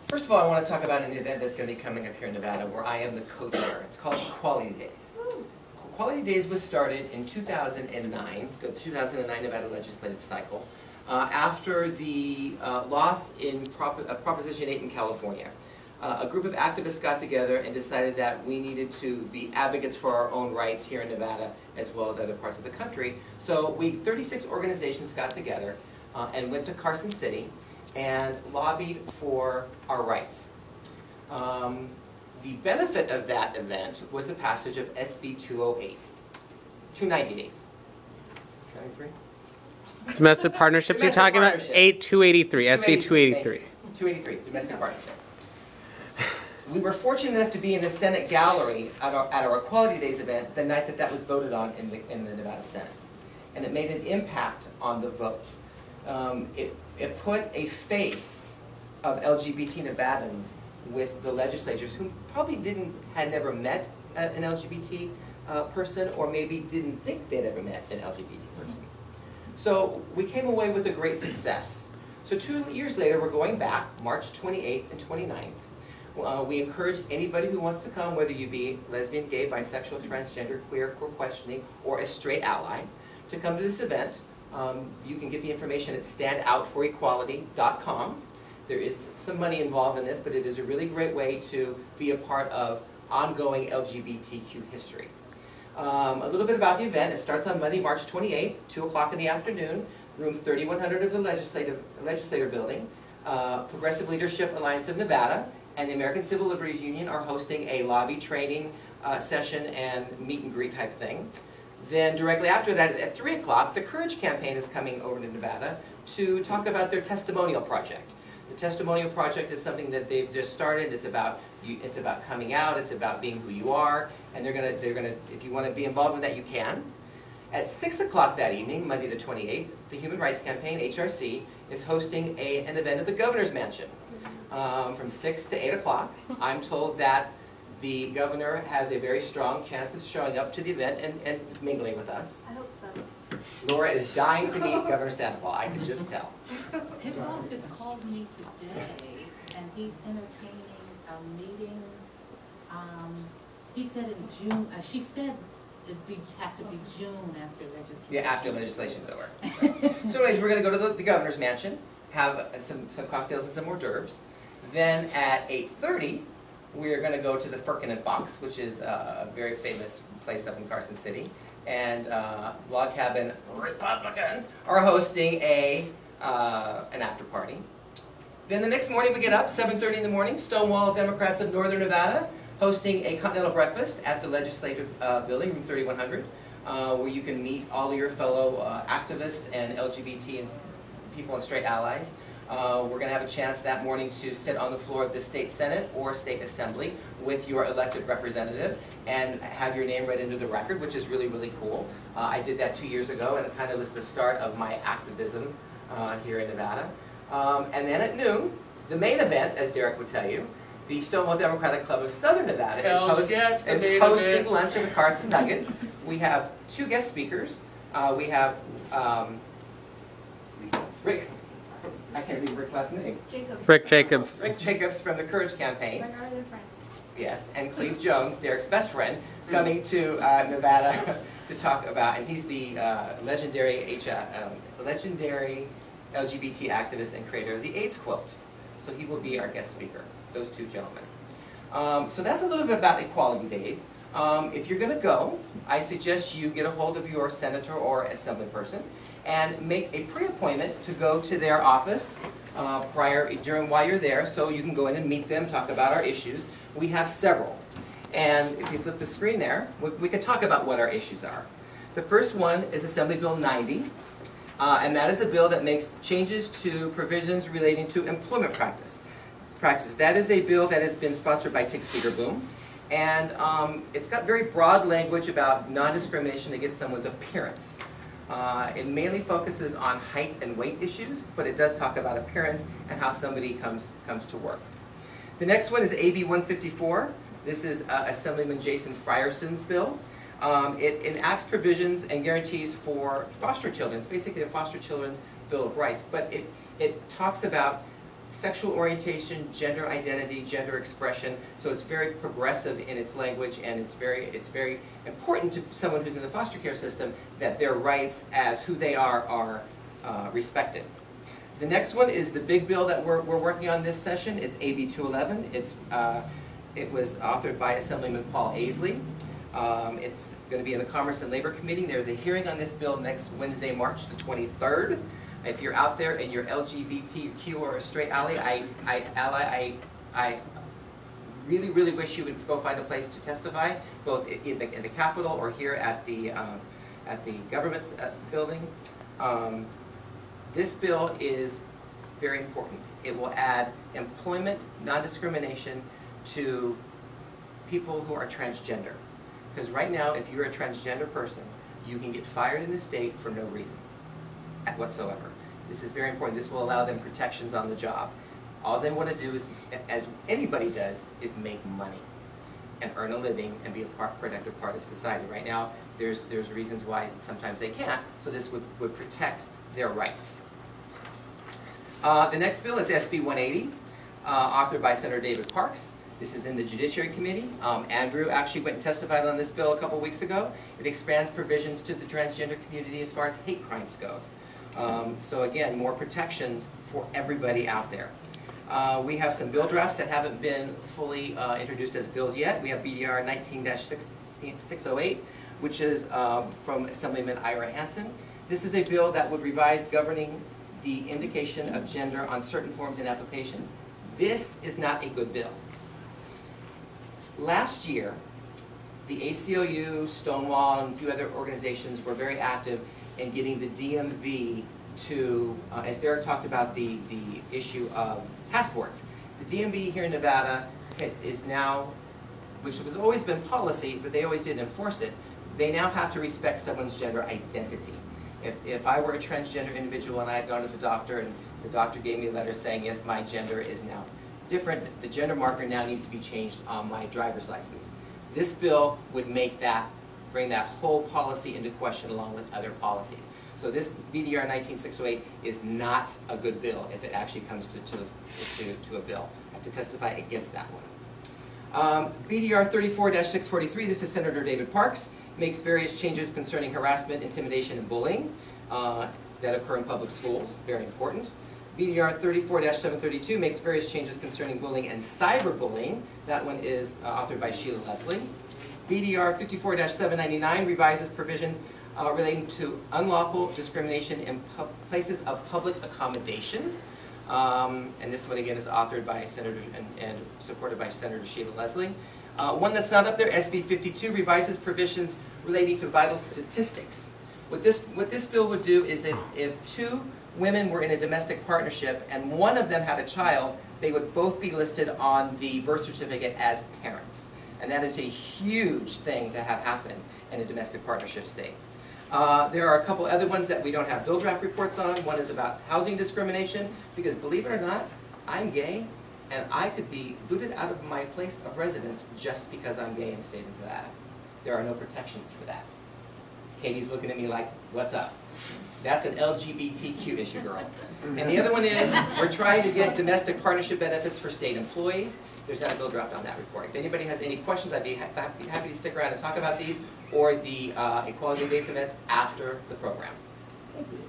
First of all, I want to talk about an event that's going to be coming up here in Nevada where I am the co-chair. It's called Equality Days. Equality Days was started in 2009, the 2009 Nevada legislative cycle, after the loss in Proposition 8 in California. A group of activists got together and decided that we needed to be advocates for our own rights here in Nevada as well as other parts of the country. So 36 organizations got together and went to Carson City and lobbied for our rights. The benefit of that event was the passage of SB 298. 293? Domestic partnerships you're talking about? 283, SB 283. 283, domestic partnership. We were fortunate enough to be in the Senate gallery at our Equality Days event the night that was voted on in the Nevada Senate. And it made an impact on the vote. It put a face of LGBT Nevadans with the legislators who probably had never met an LGBT person, or maybe didn't think they'd ever met an LGBT person. So we came away with a great success. So 2 years later, we're going back, March 28th and 29th. We encourage anybody who wants to come, whether you be lesbian, gay, bisexual, transgender, queer, questioning, or a straight ally, to come to this event. You can get the information at standoutforequality.com. There is some money involved in this, but it is a really great way to be a part of ongoing LGBTQ history. A little bit about the event. It starts on Monday, March 28th, 2 o'clock in the afternoon, room 3100 of the Legislator Building. Progressive Leadership Alliance of Nevada and the American Civil Liberties Union are hosting a lobby training session and meet and greet type thing. Then directly after that, at 3 o'clock, the Courage Campaign is coming over to Nevada to talk about their testimonial project. The testimonial project is something that they've just started. It's about coming out. It's about being who you are. And they're gonna, if you want to be involved in that, you can. At 6 o'clock that evening, Monday the 28th, the Human Rights Campaign, HRC, is hosting an event at the Governor's Mansion from 6 to 8 o'clock. I'm told that the governor has a very strong chance of showing up to the event and mingling with us. I hope so. Laura is dying to meet Governor Sandoval, I can just tell. His office called me today, and he's entertaining a meeting. He said in June, she said it'd have to be June after legislation. Yeah, after legislation's over. So anyways, we're going to go to the governor's mansion, have some cocktails and some hors d'oeuvres. Then at 8:30, we're going to go to the Firkin and Fox, which is a very famous place up in Carson City. And Log Cabin Republicans are hosting an after party. Then the next morning we get up, 7:30 in the morning, Stonewall Democrats of Northern Nevada, hosting a continental breakfast at the Legislative Building, room 3100, where you can meet all of your fellow activists and LGBT and people and straight allies. We're going to have a chance that morning to sit on the floor of the state senate or state assembly with your elected representative and have your name read into the record, which is really, really cool. I did that 2 years ago, and it kind of was the start of my activism here in Nevada. And then at noon, the main event, as Derek would tell you, the Stonewall Democratic Club of Southern Nevada is hosting lunch at the Carson Nugget. We have 2 guest speakers. We have Rick. I can't read Rick's last name. Rick Jacobs. Rick Jacobs from the Courage Campaign. Yes, and Cleve Jones, Derek's best friend, coming to Nevada to talk about, and he's the legendary LGBT activist and creator of the AIDS quilt. So he will be our guest speaker, those 2 gentlemen. So that's a little bit about Equality Days. If you're going to go, I suggest you get a hold of your senator or assembly person and make a pre-appointment to go to their office while you're there, so you can go in and meet them, talk about our issues. We have several. And if you flip the screen there, we can talk about what our issues are. The first one is Assembly Bill 90, and that is a bill that makes changes to provisions relating to employment practice. That is a bill that has been sponsored by Tick Seegerboom, and it's got very broad language about non-discrimination against someone's appearance. It mainly focuses on height and weight issues, but it does talk about appearance and how somebody comes to work. The next one is AB 154. This is Assemblyman Jason Frierson's bill. It enacts provisions and guarantees for foster children. It's basically a foster children's Bill of Rights, but it talks about sexual orientation, gender identity, gender expression. So it's very progressive in its language, and it's very important to someone who's in the foster care system that their rights as who they are respected. The next one is the big bill that we're working on this session. It's AB 211. It was authored by Assemblyman Paul Aisley. It's going to be in the Commerce and Labor Committee. There's a hearing on this bill next Wednesday, March the 23rd. If you're out there and you're LGBTQ or a straight ally, I really, really wish you would go find a place to testify, both in the Capitol or here at the government's building. This bill is very important. It will add employment non-discrimination to people who are transgender. Because right now, if you're a transgender person, you can get fired in the state for no reason whatsoever. This is very important. This will allow them protections on the job. All they want to do is, as anybody does, is make money and earn a living and be a productive part of society. Right now, there's reasons why sometimes they can't, so this would protect their rights. The next bill is SB 180, authored by Senator David Parks. This is in the Judiciary Committee. Andrew actually went and testified on this bill a couple weeks ago. It expands provisions to the transgender community as far as hate crimes goes. So again, more protections for everybody out there. We have some bill drafts that haven't been fully introduced as bills yet. We have BDR 19-608, which is from Assemblyman Ira Hansen. This is a bill that would revise governing the indication of gender on certain forms and applications. This is not a good bill. Last year, the ACLU, Stonewall, and a few other organizations were very active in getting the DMV to, as Derek talked about the issue of passports. The DMV here in Nevada is now, which has always been policy, but they always didn't enforce it, they now have to respect someone's gender identity. If I were a transgender individual and I had gone to the doctor and the doctor gave me a letter saying, yes, my gender is now different, the gender marker now needs to be changed on my driver's license. This bill would make that, bring that whole policy into question along with other policies. So this BDR 19-608 is not a good bill if it actually comes to a bill. I have to testify against that one. BDR 34-643, this is Senator David Parks, makes various changes concerning harassment, intimidation, and bullying that occur in public schools, very important. BDR 34-732 makes various changes concerning bullying and cyberbullying. That one is authored by Sheila Leslie. BDR 54-799 revises provisions relating to unlawful discrimination in places of public accommodation. And this one again is authored by Senator and supported by Senator Sheila Leslie. One that's not up there, SB 52, revises provisions relating to vital statistics. What this bill would do is if two women were in a domestic partnership and one of them had a child, they would both be listed on the birth certificate as parents. And that is a huge thing to have happen in a domestic partnership state. There are a couple other ones that we don't have bill draft reports on. One is about housing discrimination, because believe it or not, I'm gay, and I could be booted out of my place of residence just because I'm gay in the state of Nevada. There are no protections for that. Katie's looking at me like, what's up? That's an LGBTQ issue, girl. And the other one is, we're trying to get domestic partnership benefits for state employees. There's not a bill draft on that report. If anybody has any questions, I'd be happy to stick around and talk about these or the equality-based events after the program. Thank you.